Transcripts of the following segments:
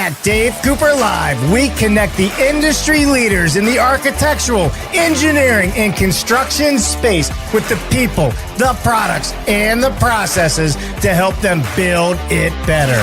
At Dave Cooper Live, we connect the industry leaders in the architectural, engineering, and construction space with the people, the products, and the processes to help them build it better.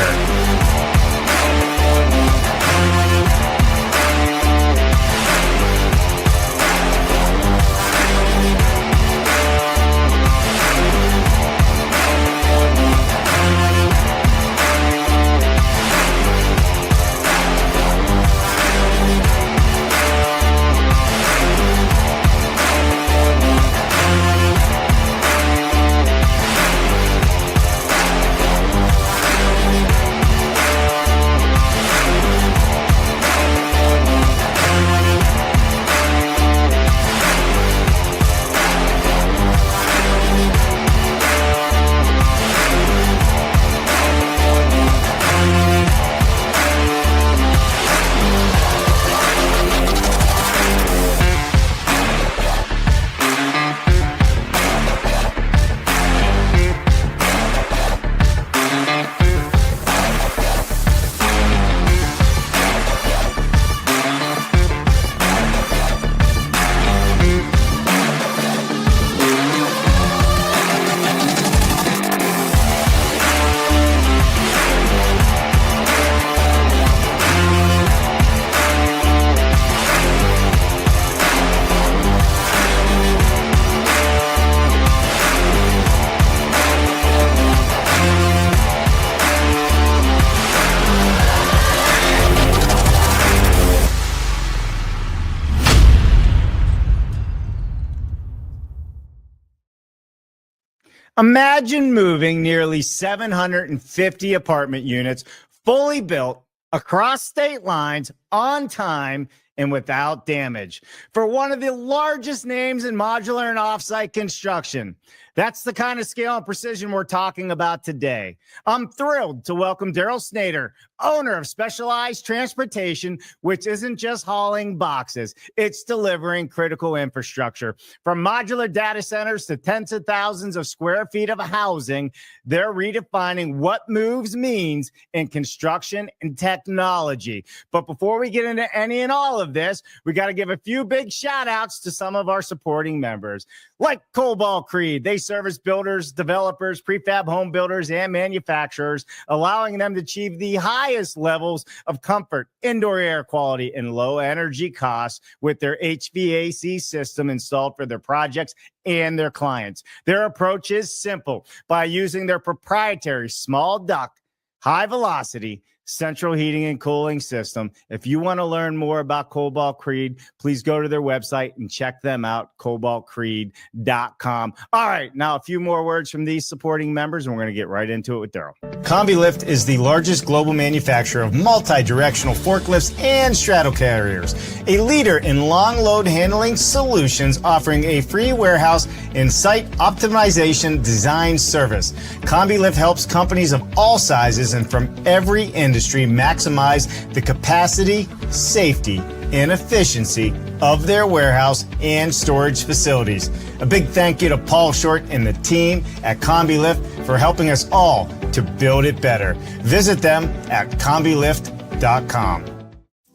Imagine moving nearly 750 apartment units, fully built, across state lines, on time, and without damage, for one of the largest names in modular and offsite construction. That's the kind of scale and precision we're talking about today. I'm thrilled to welcome Daryl Snyder, owner of Specialized Transportation, which isn't just hauling boxes, it's delivering critical infrastructure. From modular data centers to tens of thousands of square feet of housing, they're redefining what moves means in construction and technology. But before we get into any and all of this, we got to give a few big shout outs to some of our supporting members, like Cobalt Creed. They service builders, developers, prefab home builders, and manufacturers, allowing them to achieve the highest levels of comfort, indoor air quality, and low energy costs with their HVAC system installed for their projects and their clients. Their approach is simple. By using their proprietary small-duct, high-velocity central heating and cooling system. If you want to learn more about Cobalt Creed, please go to their website and check them out, cobaltcreed.com. All right, now a few more words from these supporting members, and we're going to get right into it with Daryl. CombiLift is the largest global manufacturer of multi-directional forklifts and straddle carriers, a leader in long load handling solutions, offering a free warehouse and site optimization design service. CombiLift helps companies of all sizes and from every industry maximize the capacity, safety, and efficiency of their warehouse and storage facilities. A big thank you to Paul Short and the team at CombiLift for helping us all to build it better. Visit them at combilift.com.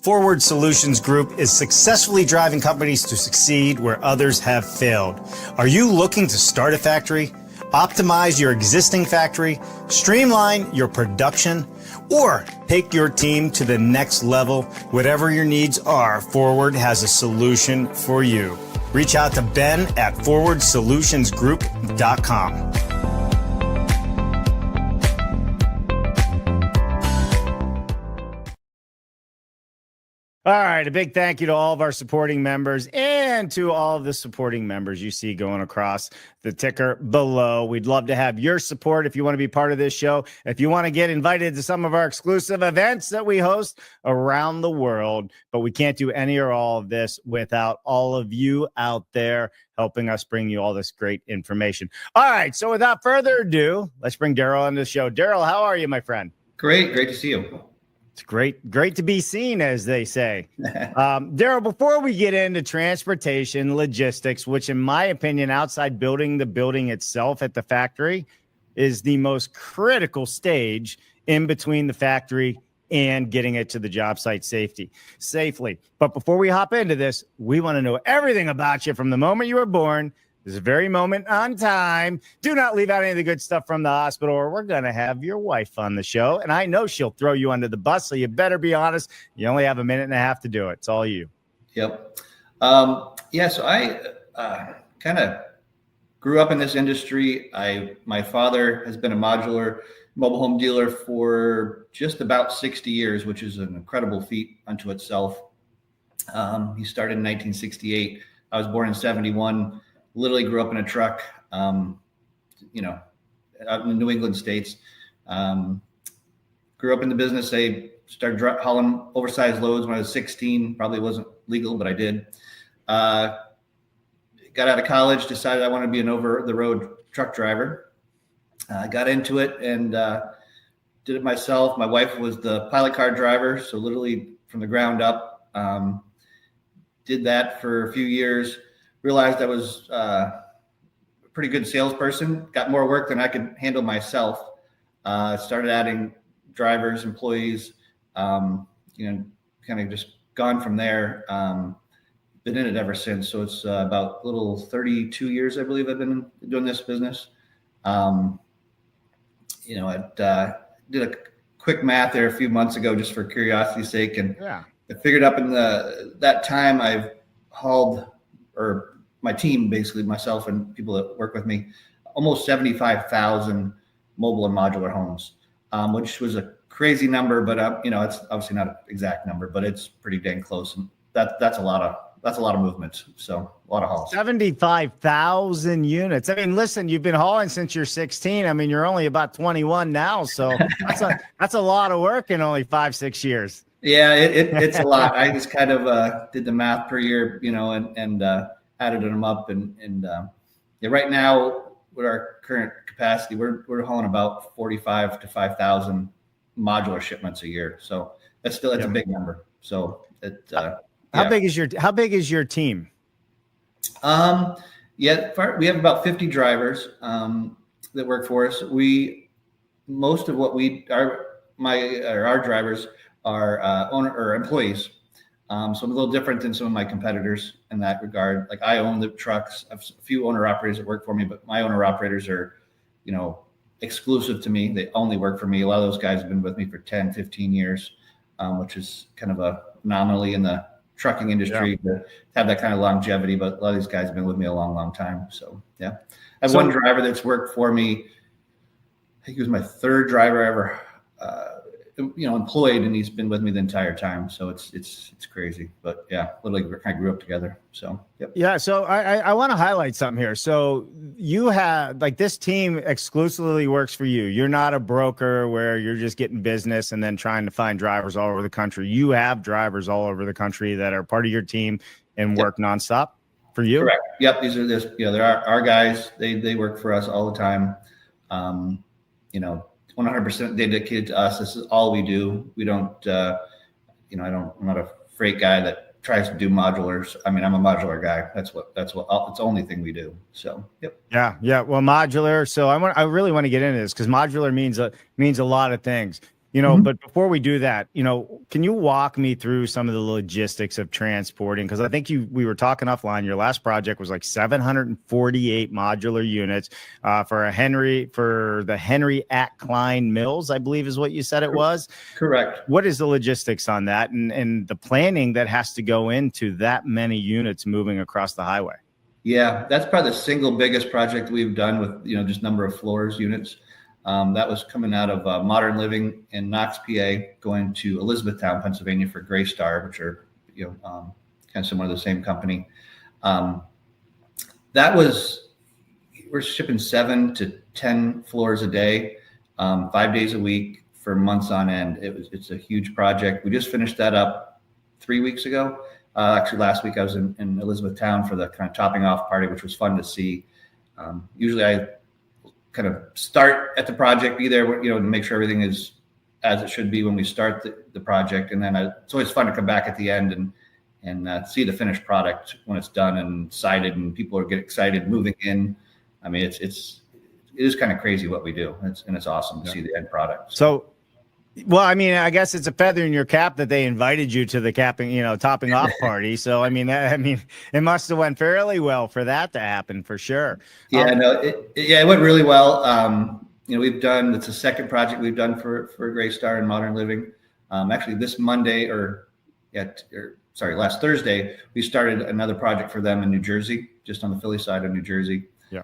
Forward Solutions Group is successfully driving companies to succeed where others have failed. Are you looking to start a factory, optimize your existing factory, streamline your production, or take your team to the next level? Whatever your needs are, Forward has a solution for you. Reach out to Ben at forwardsolutionsgroup.com. All right, a big thank you to all of our supporting members and to all of the supporting members you see going across the ticker below. We'd love to have your support if you want to be part of this show. If you want to get invited to some of our exclusive events that we host around the world, but we can't do any or all of this without all of you out there helping us bring you all this great information. All right, so without further ado, let's bring Daryl on the show. Daryl, how are you, my friend? Great to see you. It's great to be seen, as they say. Daryl, before we get into transportation, logistics, which in my opinion, outside building the building itself at the factory, is the most critical stage in between the factory and getting it to the job site safely. But before we hop into this, we want to know everything about you from the moment you were born. This very moment on time. Do not leave out any of the good stuff from the hospital, or we're going to have your wife on the show. And I know she'll throw you under the bus, so you better be honest. You only have a minute and a half to do it. It's all you. Yep. So I kind of grew up in this industry. My father has been a modular mobile home dealer for just about 60 years, which is an incredible feat unto itself. He started in 1968. I was born in 71. Literally grew up in a truck, out in the New England states. Grew up in the business. I started hauling oversized loads when I was 16. Probably wasn't legal, but I did. Got out of college, decided I wanted to be an over-the-road truck driver. Got into it and did it myself. My wife was the pilot car driver, so literally from the ground up. Did that for a few years. Realized I was a pretty good salesperson, got more work than I could handle myself. Started adding drivers, employees, kind of just gone from there. Been in it ever since. So it's about a little 32 years, I believe I've been doing this business. I did a quick math there a few months ago, just for curiosity's sake. And I figured up in that time I've hauled, or my team, basically myself and people that work with me, almost 75,000 mobile and modular homes, which was a crazy number, but it's obviously not an exact number, but it's pretty dang close. And that's a lot of movements. So a lot of hauls. 75,000 units. I mean, listen, you've been hauling since you're 16. I mean, you're only about 21 now. So that's a lot of work in only 5-6 years. Yeah, it's a lot. I just kind of did the math per year, and added them up. And right now with our current capacity, we're hauling about 45 to 5,000 modular shipments a year. So that's a big number. So how big is your team? We have about 50 drivers that work for us. Most of what our drivers are owner or employees. So I'm a little different than some of my competitors in that regard. Like, I own the trucks. I have a few owner operators that work for me, but my owner operators are, exclusive to me. They only work for me. A lot of those guys have been with me for 10, 15 years, which is kind of a anomaly in the trucking industry to have that kind of longevity. But a lot of these guys have been with me a long, long time. So, yeah. I have one driver that's worked for me. I think he was my third driver ever, employed, and he's been with me the entire time. So it's crazy, but literally we kind of grew up together. So, yep. Yeah. So I want to highlight something here. So you have, this team exclusively works for you. You're not a broker where you're just getting business and then trying to find drivers all over the country. You have drivers all over the country that are part of your team and work nonstop for you. Correct. Yep. They're our guys. They work for us all the time. 100% dedicated to us. This is all we do. We don't, I'm not a freight guy that tries to do modulars. I mean, I'm a modular guy. That's it's the only thing we do. So, yep. Yeah. Well, modular. So I really want to get into this, because modular means a lot of things. But before we do that, can you walk me through some of the logistics of transporting? Because I think we were talking offline. Your last project was like 748 modular units for the Henry at Klein Mills, I believe is what you said it was. Correct. What is the logistics on that and the planning that has to go into that many units moving across the highway? Yeah, that's probably the single biggest project we've done with, just number of floors, units. That was coming out of Modern Living in Knox, PA, going to Elizabethtown, Pennsylvania for Gray Star, which are, kind of similar to the same company. We're shipping 7 to 10 floors a day, 5 days a week for months on end. It's a huge project. We just finished that up 3 weeks ago. Actually, last week I was in Elizabethtown for the kind of topping off party, which was fun to see. Usually I kind of start at the project, be there, to make sure everything is as it should be when we start the project. And then it's always fun to come back at the end and see the finished product when it's done and sided and people get excited moving in. I mean, it is kind of crazy what we do. It's awesome to see the end product. So Well, I mean, I guess it's a feather in your cap that they invited you to the topping off party. So, it must have went fairly well for that to happen for sure. Yeah, no, it went really well. It's the second project we've done for Greystar and Modern Living. Actually, this Monday last Thursday, we started another project for them in New Jersey, just on the Philly side of New Jersey. Yeah.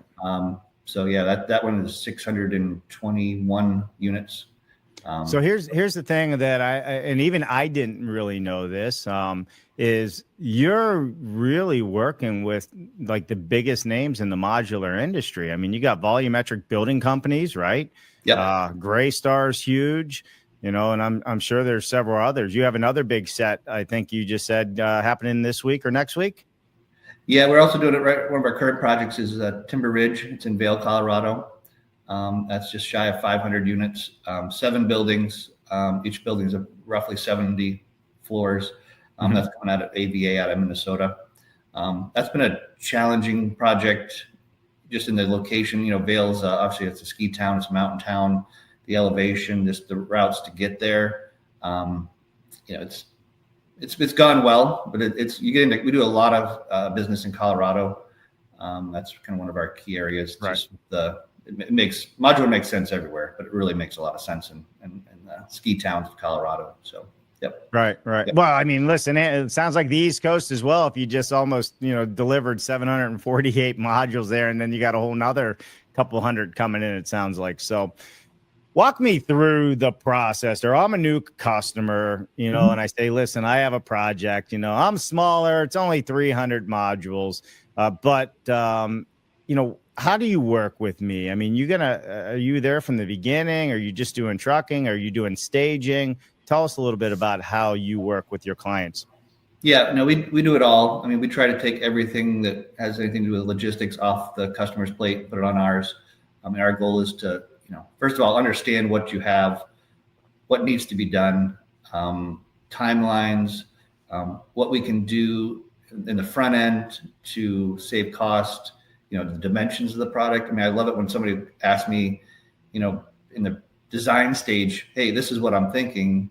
So yeah, that one is 621 units. So here's the thing that and even I didn't really know this, is you're really working with like the biggest names in the modular industry. I mean, you got volumetric building companies, right? Yeah. Greystar's huge, and I'm sure there's several others. You have another big set, I think you just said, happening this week or next week. Yeah, we're also doing it right. One of our current projects is Timber Ridge. It's in Vail, Colorado. That's just shy of 500 units, 7 buildings. Each building is roughly 70 floors. That's coming out of AVA out of Minnesota. That's been a challenging project just in the location. Vail's obviously it's a ski town, it's a mountain town. The elevation, just the routes to get there. It's gone well, but we do a lot of business in Colorado. That's kind of one of our key areas. Right. Just modular makes sense everywhere, but it really makes a lot of sense in the ski towns of Colorado. So, yep. Right. Yep. Well, I mean, listen, it sounds like the East Coast as well. If you just almost, delivered 748 modules there, and then you got a whole nother couple hundred coming in, it sounds like. So walk me through the process. Or I'm a new customer, and I say, listen, I have a project, I'm smaller. It's only 300 modules. But how do you work with me? I mean, are you there from the beginning? Are you just doing trucking? Are you doing staging? Tell us a little bit about how you work with your clients. Yeah, no, we do it all. I mean, we try to take everything that has anything to do with logistics off the customer's plate, put it on ours. I mean, our goal is to, first of all, understand what you have, what needs to be done, timelines, what we can do in the front end to save cost, the dimensions of the product. I mean, I love it when somebody asks me, in the design stage, hey, this is what I'm thinking.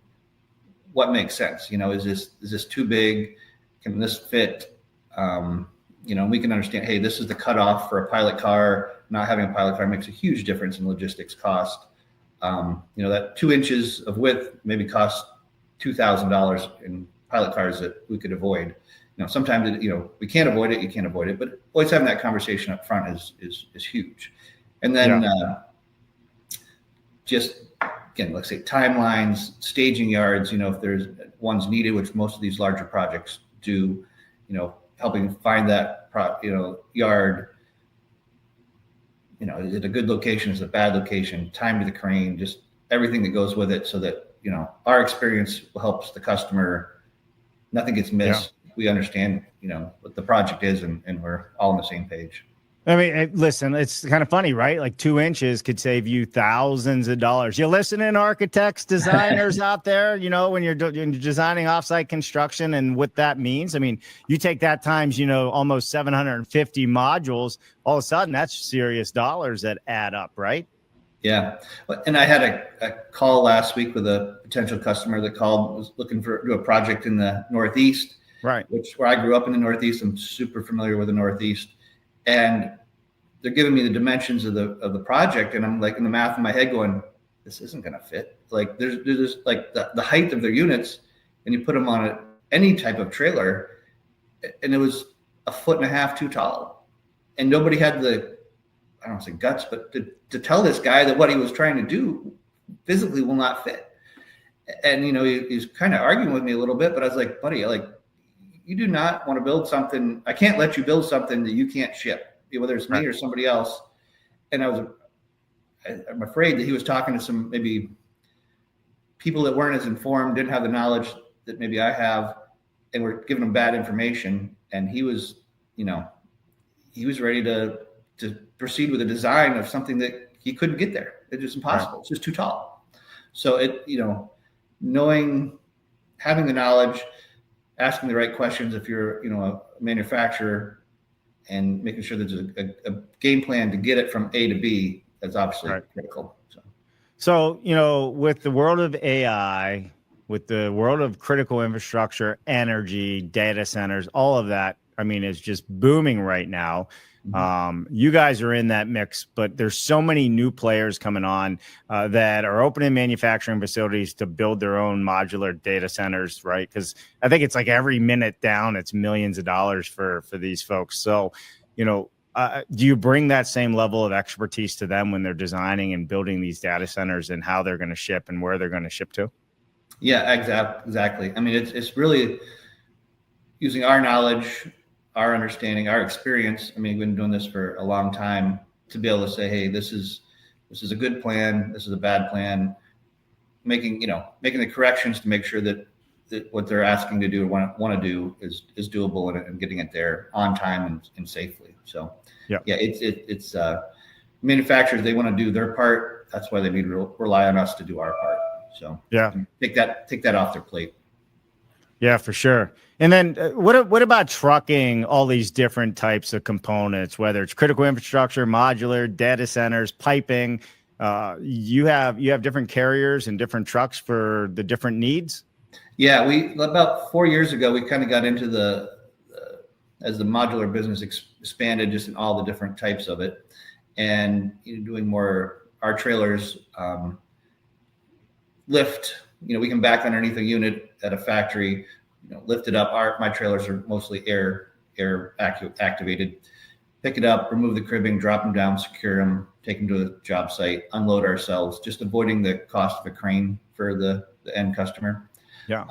What makes sense? Is this too big? Can this fit? We can understand, hey, this is the cutoff for a pilot car. Not having a pilot car makes a huge difference in logistics cost. That 2 inches of width maybe costs $2,000 in pilot cars that we could avoid. Sometimes we can't avoid it. You can't avoid it, but always having that conversation up front is huge. And then just again, let's say timelines, staging yards. If there's ones needed, which most of these larger projects do. Helping find that yard. Is it a good location? Is it a bad location? Time to the crane, just everything that goes with it, so that our experience helps the customer. Nothing gets missed. Yeah. We understand, what the project is, and we're all on the same page. I mean, listen, it's kind of funny, right? Like 2 inches could save you thousands of dollars. You listening, architects, designers out there, when you're designing offsite construction and what that means. I mean, you take that times, almost 750 modules, all of a sudden that's serious dollars that add up, right? Yeah. And I had a call last week with a potential customer that was looking to do a project in the Northeast. Right. Where I grew up in the Northeast. I'm super familiar with the Northeast. And they're giving me the dimensions of the project, and I'm like in the math in my head going, this isn't going to fit. Like there's like the height of their units, and you put them on any type of trailer, and it was 1.5 feet too tall, and nobody had I don't want to say guts, but to tell this guy that what he was trying to do physically will not fit. And he's kind of arguing with me a little bit, but I was like, buddy, you do not want to build something. I can't let you build something that you can't ship, whether it's me or somebody else. And I'm afraid that he was talking to some maybe people that weren't as informed, didn't have the knowledge that maybe I have, and we're giving them bad information. And he was ready to proceed with a design of something that he couldn't get there. It's just impossible. Right. It's just too tall. So having the knowledge, asking the right questions if you're, a manufacturer, and making sure there's a game plan to get it from A to B is obviously critical. So, with the world of AI, with the world of critical infrastructure, energy, data centers, all of that, I mean, is just booming right now. You guys are in that mix, but there's so many new players coming on that are opening manufacturing facilities to build their own modular data centers, right? Because I think it's like every minute down, it's millions of dollars for these folks. So, do you bring that same level of expertise to them when they're designing and building these data centers and how they're going to ship and where they're going to ship to? Yeah, exactly. I mean, it's really using our knowledge, our understanding, our experience. I mean, we've been doing this for a long time to be able to say, hey, this is a good plan. This is a bad plan. Making the corrections to make sure that what they're asking to do or want to do is doable and getting it there on time and safely. So yeah, it's manufacturers, they want to do their part. That's why they need to rely on us to do our part. So yeah, take that off their plate. Yeah, for sure. And then what about trucking all these different types of components, whether it's critical infrastructure, modular, data centers, piping? You have different carriers and different trucks for the different needs? Yeah, we about 4 years ago, we kind of got into as the modular business expanded, just in all the different types of it, and doing more. Our trailers lift. We can back underneath a unit at a factory, lift it up. My trailers are mostly air activated. Pick it up, remove the cribbing, drop them down, secure them, take them to the job site, unload ourselves, just avoiding the cost of a crane for the end customer. Yeah.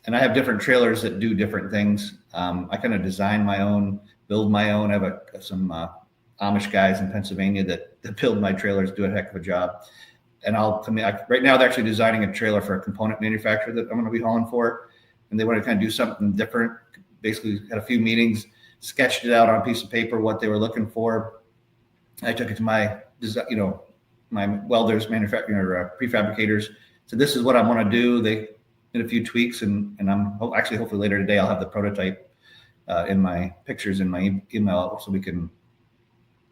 And I have different trailers that do different things. I kind of design my own, build my own. I have some Amish guys in Pennsylvania that build my trailers, do a heck of a job. And right now they're actually designing a trailer for a component manufacturer that I'm going to be hauling for. And they want to kind of do something different. Basically had a few meetings, sketched it out on a piece of paper, what they were looking for. I took it to my welders, manufacturing or prefabricators. So this is what I want to do. They did a few tweaks, and I'm actually hopefully later today I'll have the prototype in my pictures in my email so we can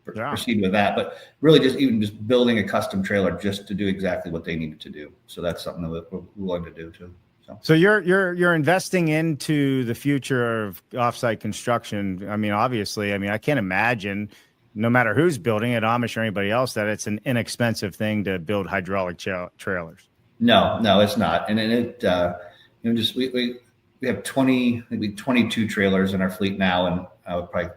proceed with that. But really just building a custom trailer just to do exactly what they needed to do. So that's something that we're willing to do too. So you're investing into the future of offsite construction. I mean, obviously, I can't imagine, no matter who's building it, Amish or anybody else, that it's an inexpensive thing to build hydraulic trailers. No, it's not. And it, we have 22 trailers in our fleet now, and I would probably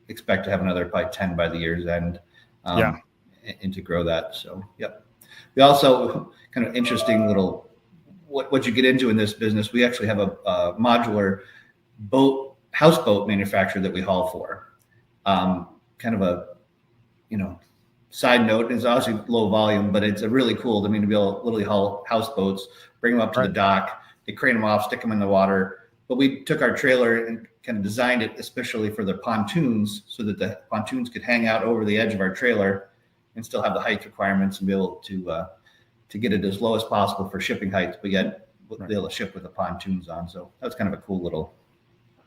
expect to have another probably 10 by the year's end, and to grow that. So, yep. We also kind of interesting little, what you get into in this business. We actually have a modular houseboat manufacturer that we haul for. Kind of a, side note, it's obviously low volume, but it's a really cool to be able to literally haul houseboats, bring them up to the dock, they crane them off, stick them in the water. But we took our trailer and kind of designed it especially for the pontoons so that the pontoons could hang out over the edge of our trailer and still have the height requirements and be able to get it as low as possible for shipping heights, but yet be able to ship with the pontoons on. So that's kind of a cool little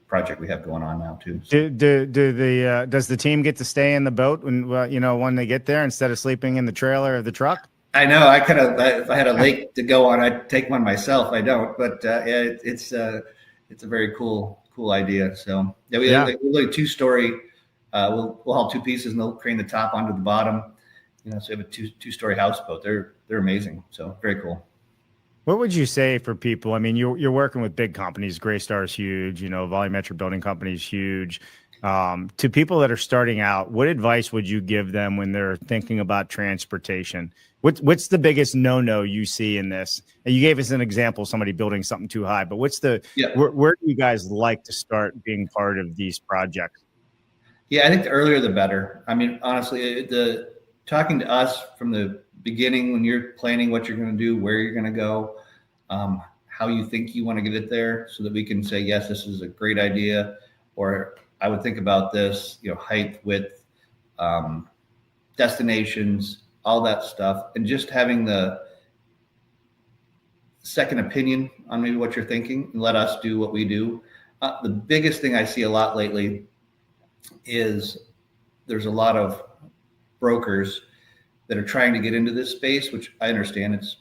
project we have going on now too. So. Does the team get to stay in the boat when they get there instead of sleeping in the trailer of the truck? I know. If I had a lake to go on, I'd take one myself. I don't, but it's a very cool idea. So we have a 2-story. We'll haul 2 pieces and they'll crane the top onto the bottom. So we have a 2-story houseboat. They're amazing. So very cool. What would you say for people? I mean, you're working with big companies. Greystar is huge. Volumetric Building Company is huge. To people that are starting out, what advice would you give them when they're thinking about transportation? What's the biggest no-no you see in this? And you gave us an example, somebody building something too high, but where do you guys like to start being part of these projects? Yeah, I think the earlier the better. I mean, honestly, talking to us from the beginning when you're planning what you're going to do, where you're going to go, how you think you want to get it there, so that we can say, yes, this is a great idea, or I would think about this, height, width, destinations, all that stuff, and just having the second opinion on maybe what you're thinking and let us do what we do. The biggest thing I see a lot lately is there's a lot of brokers that are trying to get into this space, which I understand it's,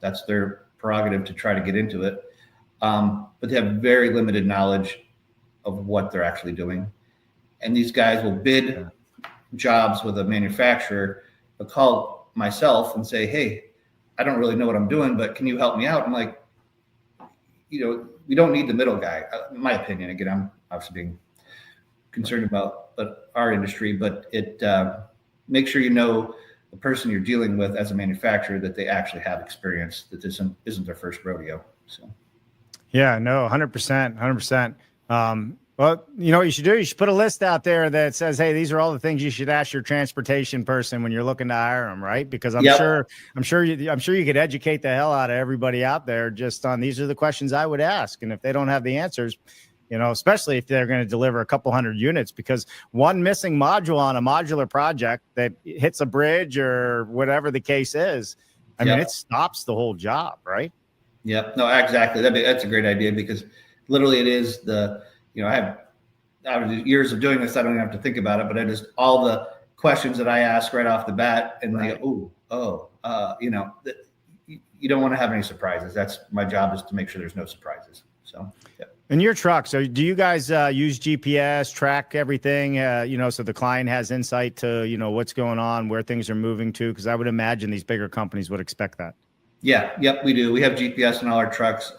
that's their prerogative to try to get into it. But they have very limited knowledge of what they're actually doing. And these guys will bid jobs with a manufacturer, but call myself and say, hey, I don't really know what I'm doing, but can you help me out? I'm like, we don't need the middle guy, in my opinion. Again, I'm obviously being concerned about our industry, but it make sure you know the person you're dealing with as a manufacturer, that they actually have experience, that this isn't their first rodeo. So, yeah, no, 100%, 100%. Well, you know what you should do? You should put a list out there that says, hey, these are all the things you should ask your transportation person when you're looking to hire them, right? Because I'm sure you could educate the hell out of everybody out there just on these are the questions I would ask. And if they don't have the answers, especially if they're going to deliver a couple hundred units, because one missing module on a modular project that hits a bridge or whatever the case is, I mean, it stops the whole job, right? Yep. No, exactly. That's a great idea, because literally it is I have out of years of doing this, I don't even have to think about it, but all the questions that I ask right off the bat, and they go, you don't want to have any surprises. That's my job, is to make sure there's no surprises. So, yeah. In your truck, so do you guys use GPS, track everything, so the client has insight to, what's going on, where things are moving to? Because I would imagine these bigger companies would expect that. Yeah. Yep, we do. We have GPS in all our trucks.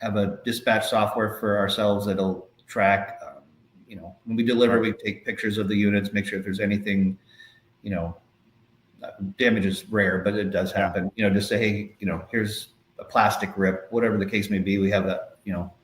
Have a dispatch software for ourselves that'll track, when we deliver, we take pictures of the units, make sure if there's anything, damage is rare, but it does happen, just say, hey, here's a plastic rip, whatever the case may be. We have that,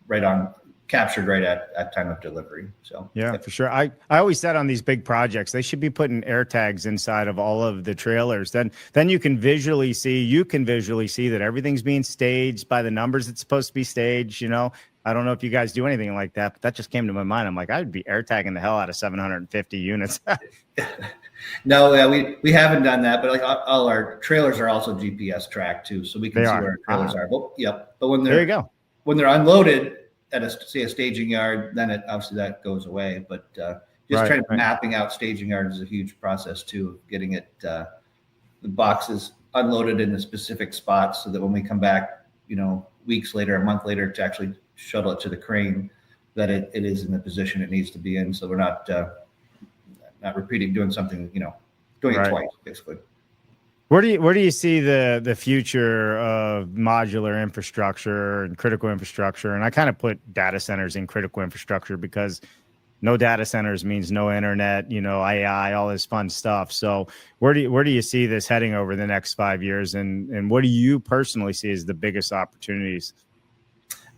right on, captured right at time of delivery. So yeah, for sure. I always said on these big projects, they should be putting air tags inside of all of the trailers. Then you can visually see that everything's being staged by the numbers it's supposed to be staged. I don't know if you guys do anything like that, but that just came to my mind. I'm like, I would be air tagging the hell out of 750 units. No, yeah, we haven't done that, but like all our trailers are also GPS tracked too, so we can see where our trailers are. But when there you go. When they're unloaded at a staging yard, then obviously that goes away. But mapping out staging yards is a huge process too, getting it the boxes unloaded in the specific spots, so that when we come back, weeks later, a month later, to actually shuttle it to the crane, that it is in the position it needs to be in. So we're not repeating doing something, doing it twice, basically. Where do you see the future of modular infrastructure and critical infrastructure? And I kind of put data centers in critical infrastructure, because no data centers means no internet, AI, all this fun stuff. So where do you see this heading over the next 5 years? And what do you personally see as the biggest opportunities?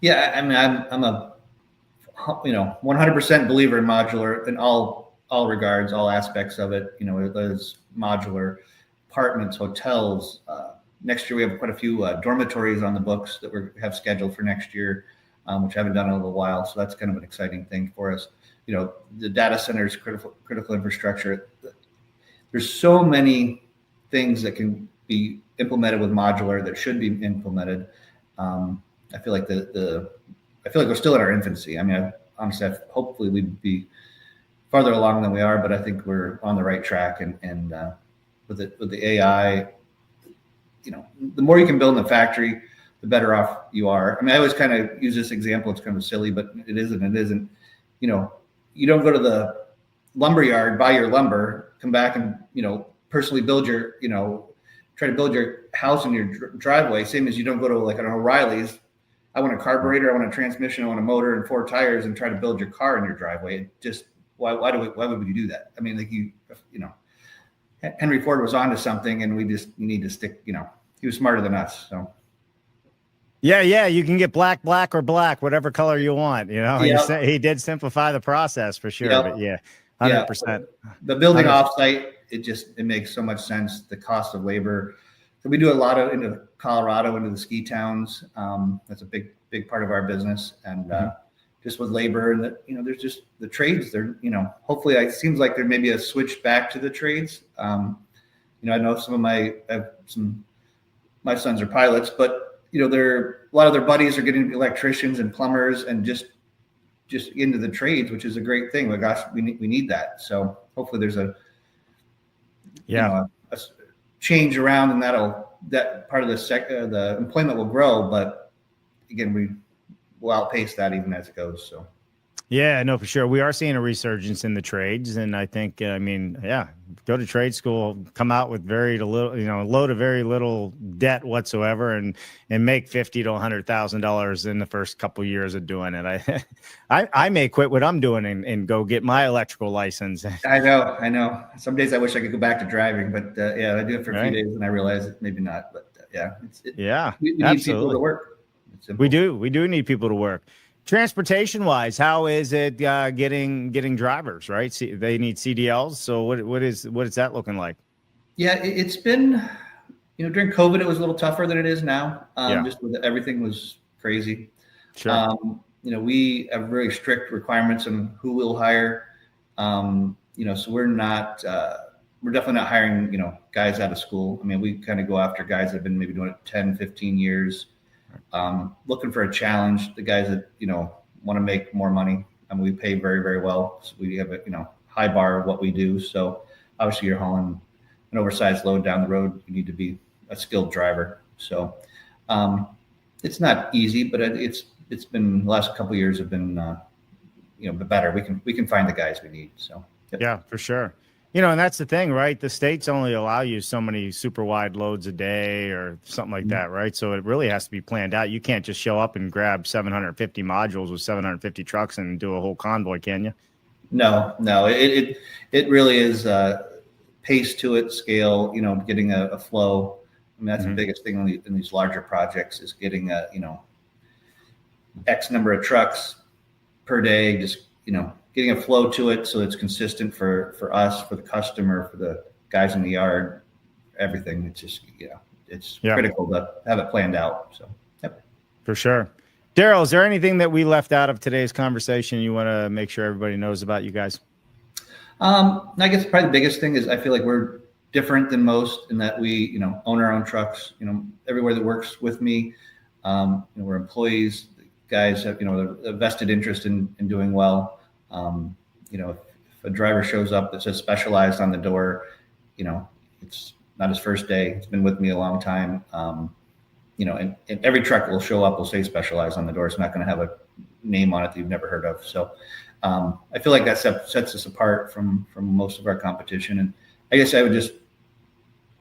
Yeah, I mean, I'm a 100% believer in modular in all regards, all aspects of it. There's modular apartments, hotels. Next year, we have quite a few dormitories on the books that we have scheduled for next year, which I haven't done in a little while. So that's kind of an exciting thing for us. The data centers, critical infrastructure. There's so many things that can be implemented with modular that should be implemented. I feel like we're still in our infancy. I mean, honestly, hopefully we'd be farther along than we are, but I think we're on the right track. And with the AI, the more you can build in the factory, the better off you are. I mean, I always kind of use this example. It's kind of silly, but it isn't. You don't go to the lumber yard, buy your lumber, come back and, personally build your, try to build your house in your driveway. Same as you don't go to like an O'Reilly's. I want a carburetor, I want a transmission, I want a motor and 4 tires, and try to build your car in your driveway. It just, why would we do that? I mean, like Henry Ford was onto something, and we need to stick, he was smarter than us. So. Yeah. You can get black, or black, whatever color you want. He did simplify the process for sure. Yep. But yeah, 100%. The building offsite, it makes so much sense. The cost of labor. So we do a lot of into Colorado, into the ski towns. That's a big part of our business. And just with labor, and there's just the trades. Hopefully it seems like there may be a switch back to the trades. I know my sons are pilots, but a lot of their buddies are getting electricians and plumbers and just into the trades, which is a great thing. But gosh, we need that. So hopefully there's a change around, and that part of the employment will grow. But again, will outpace that even as it goes. So. Yeah, no, for sure. We are seeing a resurgence in the trades. And I think, go to trade school, come out with very little, load of very little debt whatsoever and make $50,000 to $100,000 in the first couple of years of doing it. I may quit what I'm doing and go get my electrical license. I know. Some days I wish I could go back to driving, but I do it for a few days and I realize it maybe not. But we need people to work. We do need people to work. Transportation wise, how is it getting drivers, right? They need CDLs. So what is that looking like? Yeah, it's been, during COVID, it was a little tougher than it is now. Just with everything was crazy. Sure. We have very strict requirements on who we'll hire. So we're definitely not hiring, guys out of school. I mean, we kind of go after guys that have been maybe doing it 10, 15 years. Looking for a challenge. The guys that want to make more money. I mean, we pay very, very well. So we have a high bar of what we do. So obviously, you're hauling an oversized load down the road. You need to be a skilled driver. So it's not easy, but it's been the last couple of years have been better. We can find the guys we need. So yeah, for sure. And that's the thing, right? The states only allow you so many super wide loads a day or something like that, right? So it really has to be planned out. You can't just show up and grab 750 modules with 750 trucks and do a whole convoy, can you? No. It really is pace to it, scale, getting a flow. I mean, that's the biggest thing in these larger projects is getting X number of trucks per day, just, getting a flow to it so it's consistent for us, for the customer, for the guys in the yard, everything. It's just, it's critical to have it planned out. So, yep. For sure. Daryl, is there anything that we left out of today's conversation you want to make sure everybody knows about you guys? I guess probably the biggest thing is I feel like we're different than most in that we, own our own trucks, everywhere that works with me, we're employees. The guys have, a vested interest in doing well. If a driver shows up that says specialized on the door, it's not his first day. It's been with me a long time. And every truck will show up, will say specialized on the door. It's not going to have a name on it that you've never heard of. So I feel like that sets us apart from most of our competition. And I guess I would just,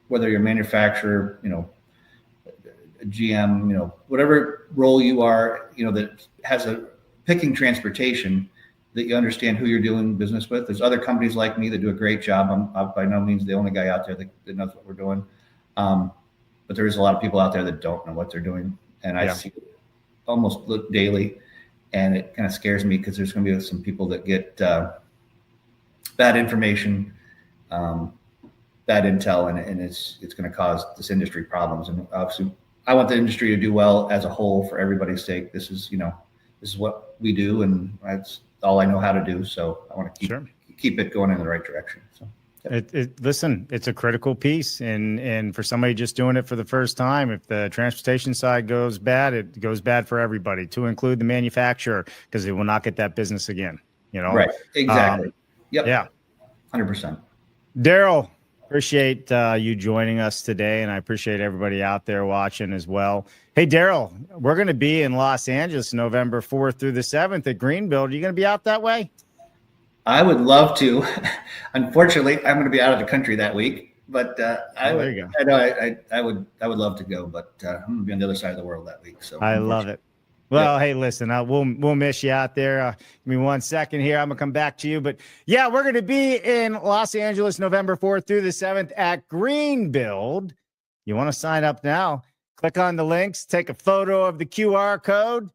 whether you're a manufacturer, a GM, whatever role you are, that has a picking transportation, that you understand who you're doing business with. There's other companies like me that do a great job. I'm by no means the only guy out there that knows what we're doing. But there is a lot of people out there that don't know what they're doing. And I see it almost daily. And it kind of scares me because there's going to be some people that get bad information, bad intel, and it's going to cause this industry problems. And obviously, I want the industry to do well as a whole for everybody's sake. This is what we do, and that's all I know how to do. So I want to keep it going in the right direction. So listen, it's a critical piece, and for somebody just doing it for the first time, if the transportation side goes bad, it goes bad for everybody, to include the manufacturer, because they will not get that business again. Right? Exactly. Yep. Yeah. 100%. Daryl, appreciate you joining us today, and I appreciate everybody out there watching as well. Hey, Daryl, we're going to be in Los Angeles November 4th through the 7th at Greenbuild. Are you going to be out that way? I would love to. Unfortunately, I'm going to be out of the country that week, but I would love to go, but I'm going to be on the other side of the world that week. So I love it. Well, hey, listen, we'll miss you out there. Give me 1 second here. I'm going to come back to you. But yeah, we're going to be in Los Angeles November 4th through the 7th at Greenbuild. You want to sign up now? Click on the links, take a photo of the QR code.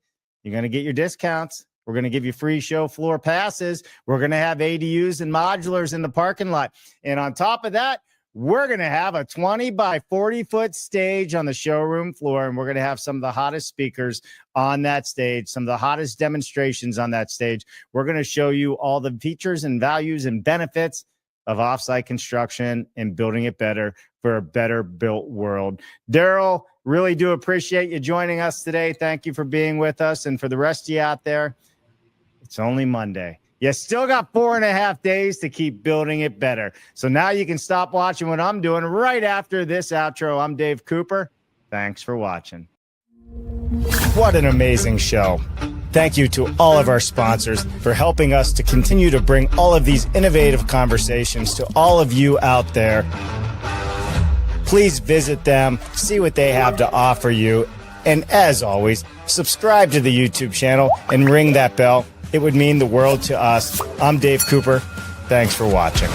You're going to get your discounts. We're going to give you free show floor passes. We're going to have ADUs and modulars in the parking lot. And on top of that, we're going to have a 20 by 40 foot stage on the showroom floor. And we're going to have some of the hottest speakers on that stage, some of the hottest demonstrations on that stage. We're going to show you all the features and values and benefits of offsite construction and building it better for a better built world. Daryl, really do appreciate you joining us today. Thank you for being with us. And for the rest of you out there, it's only Monday. You still got 4.5 days to keep building it better. So now you can stop watching what I'm doing right after this outro. I'm Dave Cooper. Thanks for watching. What an amazing show. Thank you to all of our sponsors for helping us to continue to bring all of these innovative conversations to all of you out there. Please visit them, see what they have to offer you. And as always, subscribe to the YouTube channel and ring that bell. It would mean the world to us. I'm Dave Cooper. Thanks for watching.